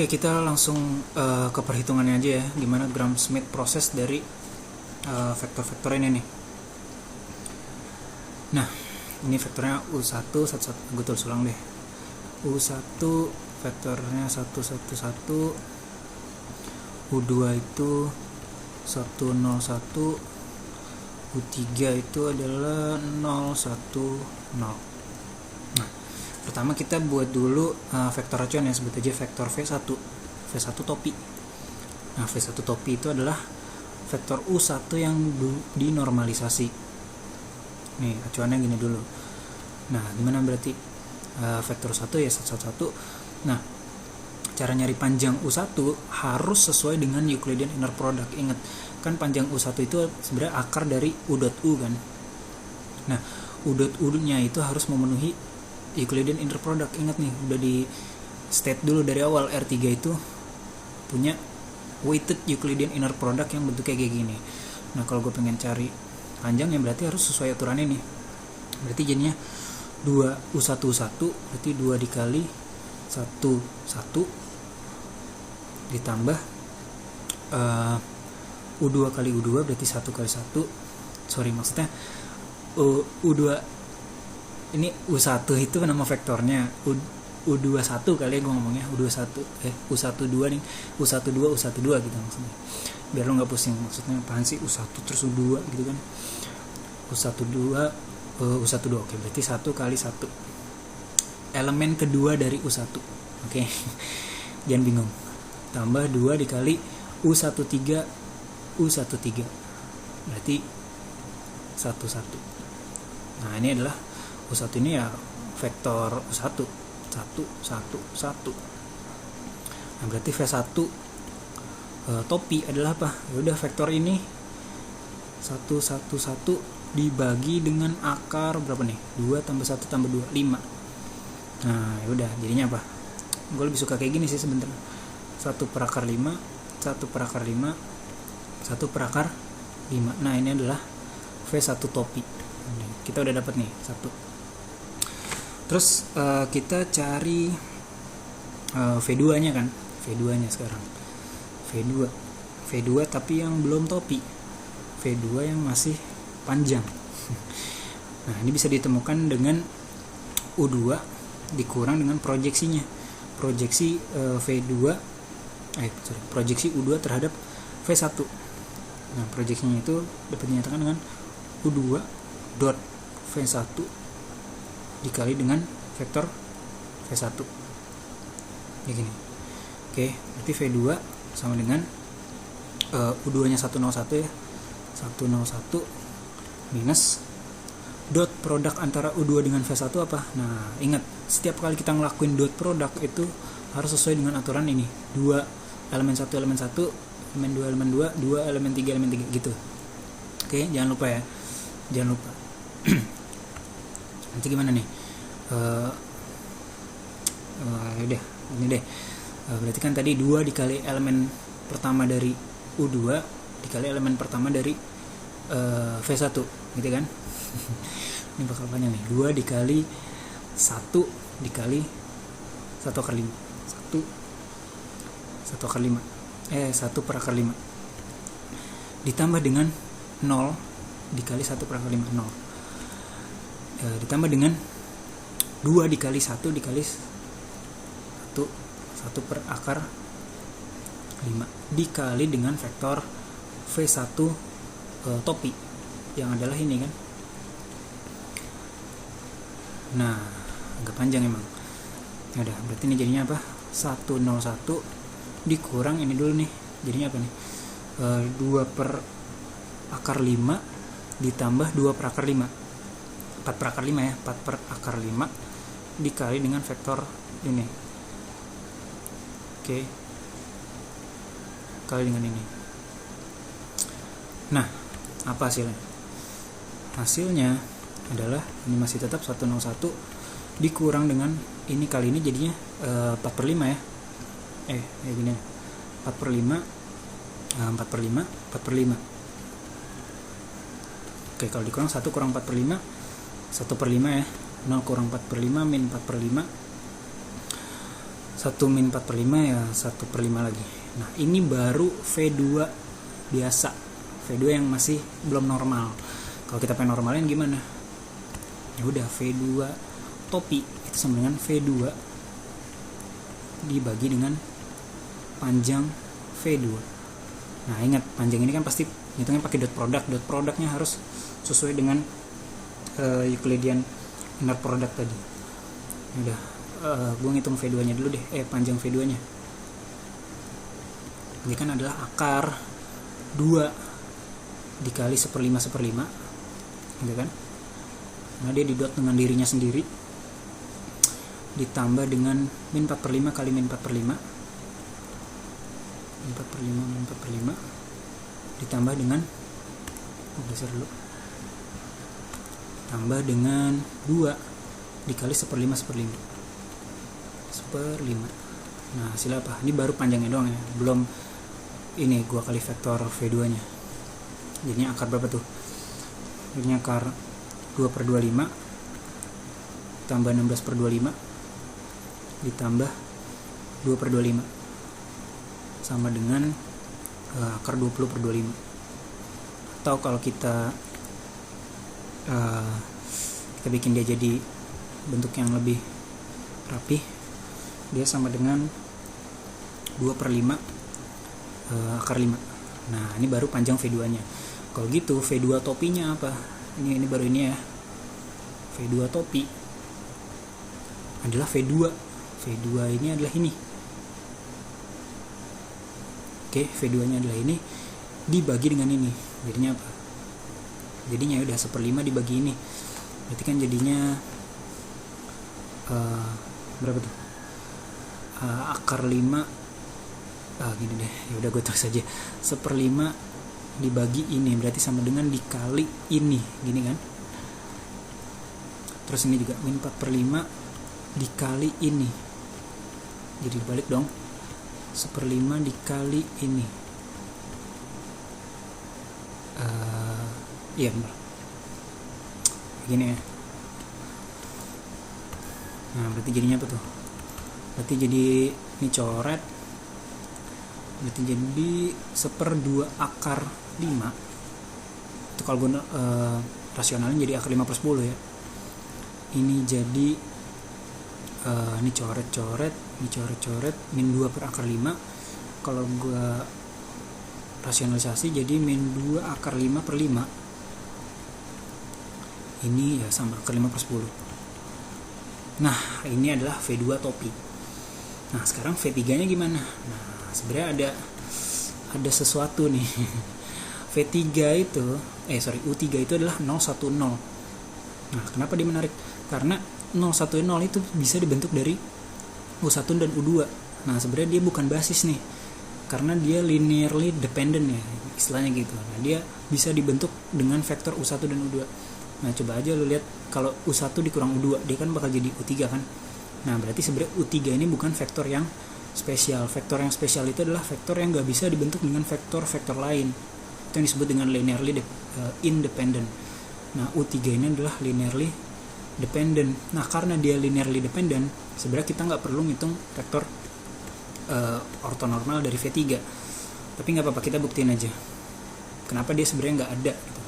Oke, kita langsung ke perhitungannya aja ya, gimana Gram-Schmidt proses dari vektor-vektor ini nih. Nah, ini vektornya U1, gue tulis ulang deh. U1 vektornya 111, U2 itu 101, U3 itu adalah 010. Nah, pertama kita buat dulu vektor acuan ya, sebut aja vektor V1 topi. Nah, V1 topi itu adalah vektor U1 yang dinormalisasi. Nih, acuannya gini dulu. Nah, gimana berarti vektor 1 ya 111. Nah, cara nyari panjang U1 harus sesuai dengan Euclidean inner product. Ingat, kan panjang U1 itu sebenarnya akar dari U.U kan. Nah, U.U-nya itu harus memenuhi Euclidean inner product. Ingat nih, udah di state dulu dari awal, R3 itu punya weighted Euclidean inner product yang bentuknya kayak gini. Nah, kalau gue pengen cari panjangnya berarti harus sesuai aturan ini. Berarti jadinya 2 U1 berarti 2 dikali 1 ditambah U2 kali U2 berarti 1 kali 1. Sorry, maksudnya U2 ini U1 itu nama vektornya, U21 kali ya gue ngomongnya, U12 nih, U12 gitu maksudnya, biar lo gak pusing, maksudnya apaan sih U1 terus U2 gitu kan. U12 oke, berarti 1 kali 1 elemen kedua dari U1, oke. Jangan bingung, tambah 2 dikali U13 berarti 11. Nah, ini adalah U1 ini ya vektor U1 1. Nah, berarti V1 topi adalah apa? Ya udah, vektor ini 111 dibagi dengan akar berapa nih? 2 tambah 1 tambah 2, 5. Nah, ya udah, jadinya apa? Gue lebih suka kayak gini sih sebenarnya. 1 per akar 5, 1 per akar 5, 1 per akar 5. Nah, ini adalah V1 topi. Kita udah dapat nih 1. Terus kita cari V2 nya kan, V2 nya sekarang, V2 tapi yang belum topi, V2 yang masih panjang. Nah, ini bisa ditemukan dengan U2 dikurang dengan proyeksinya, proyeksi proyeksi U2 terhadap V1. Nah, proyeksinya itu dapat dinyatakan dengan U2 dot V1 dikali dengan vektor V1 ya gini. Oke, berarti V2 sama dengan U2 nya 101 ya, 101 minus dot produk antara U2 dengan V1 apa? Nah, ingat, setiap kali kita ngelakuin dot produk itu harus sesuai dengan aturan ini, 2 elemen 1 elemen 1, elemen 2 elemen 2, 2 elemen 3 elemen 3 gitu. Oke, jangan lupa ya, jangan lupa. Nanti gimana nih? Udah, ini deh. Berarti kan tadi 2 dikali elemen pertama dari U2 dikali elemen pertama dari V1, gitu kan? Ini bakal panjang nih. 2 dikali 1 dikali 1 akar 5. 1 akar 5. 1 per akar 5. Ditambah dengan 0 dikali 1 per akar 5, 0. Ditambah dengan 2 dikali 1 dikali 1 per akar 5 dikali dengan vektor V1 topi yang adalah ini kan. Nah, agak panjang emang. Ya udah, berarti ini jadinya apa? 101 dikurang ini dulu nih. Jadinya apa nih? 2 per akar 5 ditambah 2 per akar 5. 4 per akar 5 ya, 4 per akar 5 dikali dengan vektor ini. Oke. Kali dengan ini. Nah, apa hasilnya? Hasilnya adalah ini masih tetap 101 dikurang dengan ini kali ini jadinya 4 per 5 ya. Ya gini. 4 per 5 4 per 5 4 per 5. Oke, kalau dikurang 1 kurang 4 per 5 1 per 5 ya, 0 kurang 4 per 5 min 4 per 5 1 min 4/5 ya 1/5 lagi. Nah ini baru V2 biasa, V2 yang masih belum normal. Kalau kita pengen normalin gimana? Ya udah, V2 topi itu sama dengan V2 dibagi dengan panjang V2. Nah ingat, panjang ini kan pasti hitungnya pakai dot product. Dot productnya harus sesuai dengan Euclidean inner product tadi. Udah, gue ngitung V2 nya dulu deh, panjang V2 nya ini kan adalah akar 2 dikali 1/5 gitu kan. Nah dia didot dengan dirinya sendiri, ditambah dengan min 4/5 kali min 4/5, min 4/5 ditambah dengan geser dulu, tambah dengan 2 dikali 1/5. Nah hasilnya apa? Ini baru panjangnya doang ya, belum ini gua kali vektor V2 nya. Jadinya akar berapa tuh? Jadinya akar 2/25 tambah 16/25 ditambah 2/25 sama dengan akar 20/25. Atau kalau kita bikin dia jadi bentuk yang lebih rapi, dia sama dengan 2/5 akar 5. Nah ini baru panjang V2 nya. Kalau gitu V2 topinya apa? Ini baru ini ya, V2 topi adalah V2 ini adalah ini. Oke, V2 nya adalah ini dibagi dengan ini, jadinya apa? Jadinya udah 1/5 dibagi ini, berarti kan jadinya berapa tuh? Akar 5 gini deh, ya udah gue tulis aja 1/5 dibagi ini, berarti sama dengan dikali ini, gini kan. Terus ini juga min 4/5 dikali ini, jadi dibalik dong, 1/5 dikali ini. Iya benar, gini ya. Nah berarti jadinya apa tuh? Berarti jadi ini coret, berarti jadi 1/2 akar 5. Itu kalau gue rasionalin jadi akar 5/10 ya. Ini jadi ini coret-coret, min 2 per akar 5. Kalau gue rasionalisasi jadi min 2 akar 5/5. Ini ya sama akar 5/10. Nah ini adalah V2 topi. Nah sekarang V3 nya gimana? Nah sebenarnya ada sesuatu nih. V3 itu U3 itu adalah 010. Nah kenapa dia menarik? Karena 010 itu bisa dibentuk dari U1 dan U2. Nah sebenarnya dia bukan basis nih, karena dia linearly dependent ya, istilahnya gitu. Nah dia bisa dibentuk dengan vektor U1 dan U2. Nah coba aja lu lihat, kalau U1 dikurang U2 dia kan bakal jadi U3 kan. Nah berarti sebenarnya U3 ini bukan vektor yang spesial. Vektor yang spesial itu adalah vektor yang gak bisa dibentuk dengan vektor-vektor lain. Itu yang disebut dengan linearly independent. Nah U3 ini adalah linearly dependent. Nah karena dia linearly dependent, sebenarnya kita nggak perlu ngitung vektor ortonormal dari V3. Tapi nggak apa-apa, kita buktiin aja kenapa dia sebenarnya nggak ada gitu.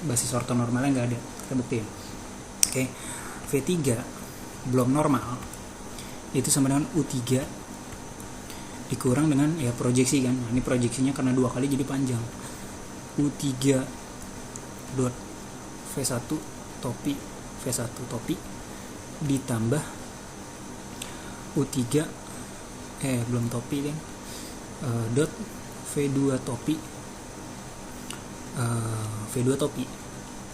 Basis ortonormalnya nggak ada, kita buktiin. Oke. V3 belum normal itu sama dengan U3 dikurang dengan ya proyeksi kan. Nah, ini proyeksinya karena 2 kali jadi panjang. U3 dot V1 topi ditambah U3 belum topi kan, dot V2 topi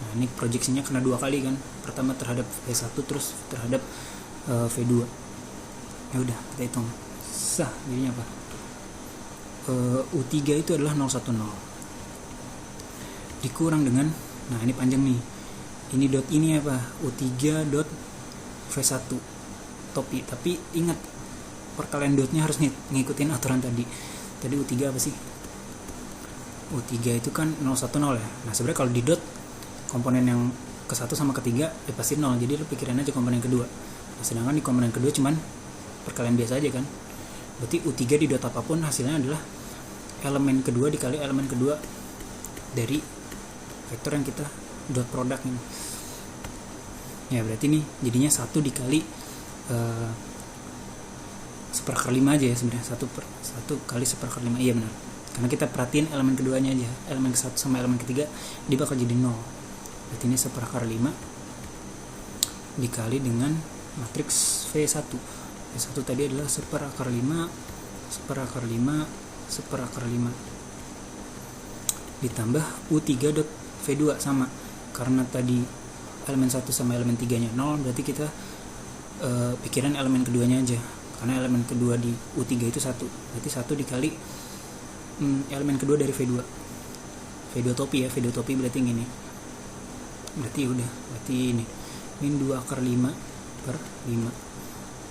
Nah ini proyeksinya kena 2 kali kan, pertama terhadap V1 terus terhadap V2. Ya udah kita hitung sah, jadinya apa? U3 itu adalah 010 dikurang dengan, nah ini panjang nih, ini dot ini apa? U3 dot V1 topi. Tapi ingat, perkalian dotnya harus ngikutin aturan tadi U3 apa sih? U3 itu kan 010 ya. Nah sebenarnya kalau di dot komponen yang ke 1 sama ke 3 ya pasti 0, jadi lu pikirin aja komponen kedua. Nah, sedangkan di komponen kedua cuman perkalian biasa aja kan. Berarti U3 di dot apapun hasilnya adalah elemen kedua dikali elemen kedua dari vektor yang kita dot product ini. Ya berarti nih jadinya 1 dikali 1/5 aja ya sebenarnya, 1 kali 1/5. Iya benar, karena kita perhatiin elemen keduanya aja, elemen ke-1 sama elemen ketiga dia bakal jadi 0. Berarti ini 1/5 dikali dengan matriks V1. V1 tadi adalah 1/5 ditambah U3 dot V2 sama, karena tadi elemen 1 sama elemen 3 nya 0, berarti kita pikiran elemen keduanya aja, karena elemen kedua di U3 itu 1, berarti 1 dikali elemen kedua dari V2 topi ya, V2 topi berarti ini, berarti udah, berarti ini min 2/5/5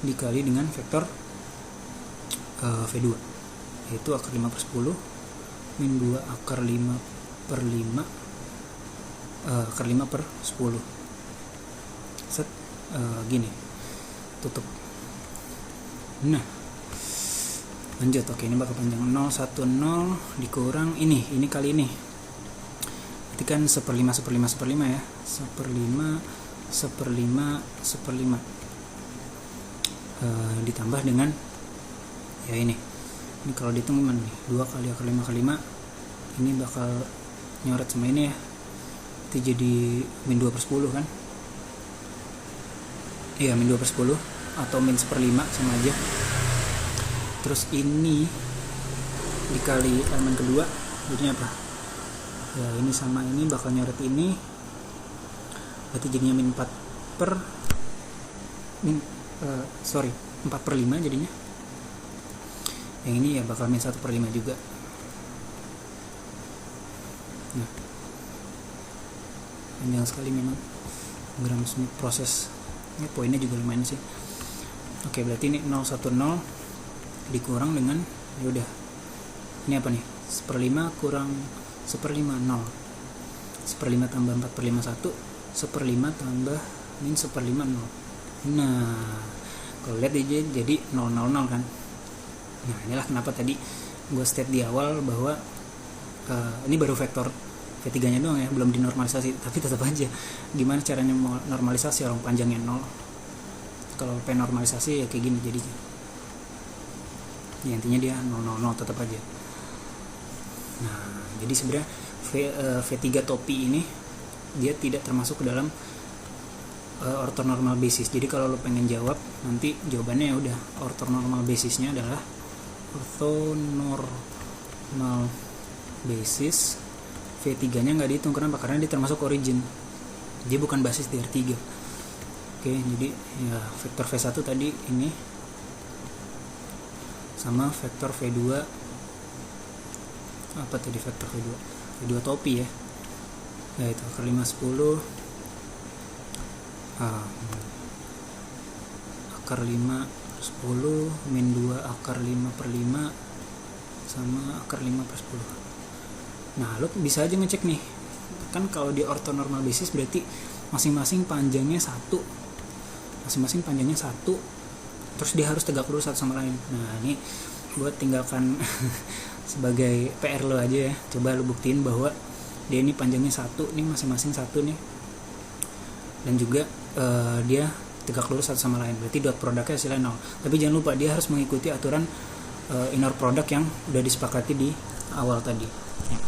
dikali dengan vektor V2 yaitu akar 5/10 min 2/5/5 akar 5/10 set gini, tutup. Nah lanjut, oke ini bakal panjang 010 dikurang ini kali ini, berarti kan 1/5 ya, 1/5 ditambah dengan ya ini kalau dihitung gimana nih, 2 kali akar 5/5 ini bakal nyoret sama ini ya, itu jadi min 2/10 kan, iya min 2/10 atau min 1/5 sama aja. Terus ini dikali elemen kedua jadinya apa ya, ini sama ini bakal nyoret ini, berarti jadinya min 4/5 jadinya. Yang ini ya bakal min 1/5 juga. Nah panjang sekali memang gram smooth proses ini, poinnya juga lumayan sih. Oke berarti ini 010 dikurang dengan ya udah ini apa nih, 1/5 kurang 1/5 0, 1/5 tambah 4/5 1, 1/5 tambah min 1/5 0. Nah kalau lihat aja jadi 000 kan. Nah inilah kenapa tadi gue state di awal bahwa ini baru vektor V3 nya doang ya, belum dinormalisasi, tapi tetap aja gimana caranya mau normalisasi orang panjangnya 0. Kalau pengen normalisasi ya kayak gini jadinya ya, intinya dia 000 tetap aja. Nah jadi sebenarnya V3 topi ini dia tidak termasuk ke dalam orthonormal basis. Jadi kalau lo pengen jawab nanti jawabannya ya udah orthonormal basisnya adalah orthonormal basis V3 nya nggak dihitung. Kenapa? Karena dia termasuk origin, dia bukan basis di R3. Oke jadi ya vektor V1 tadi ini sama vektor V2 apa tadi, vektor V2 topi ya, yaitu akar 5/10 akar 5/10 min 2 akar 5/5 sama akar 5/10. Nah lo bisa aja ngecek nih kan, kalau di orthonormal basis berarti masing-masing panjangnya 1, terus dia harus tegak lurus satu sama lain. Nah ini buat tinggalkan sebagai PR lo aja ya, coba lo buktiin bahwa dia ini panjangnya 1 nih, masing-masing 1 nih, dan juga dia tegak lurus satu sama lain, berarti dot produknya hasilnya 0. Tapi jangan lupa dia harus mengikuti aturan inner product yang udah disepakati di awal tadi ya.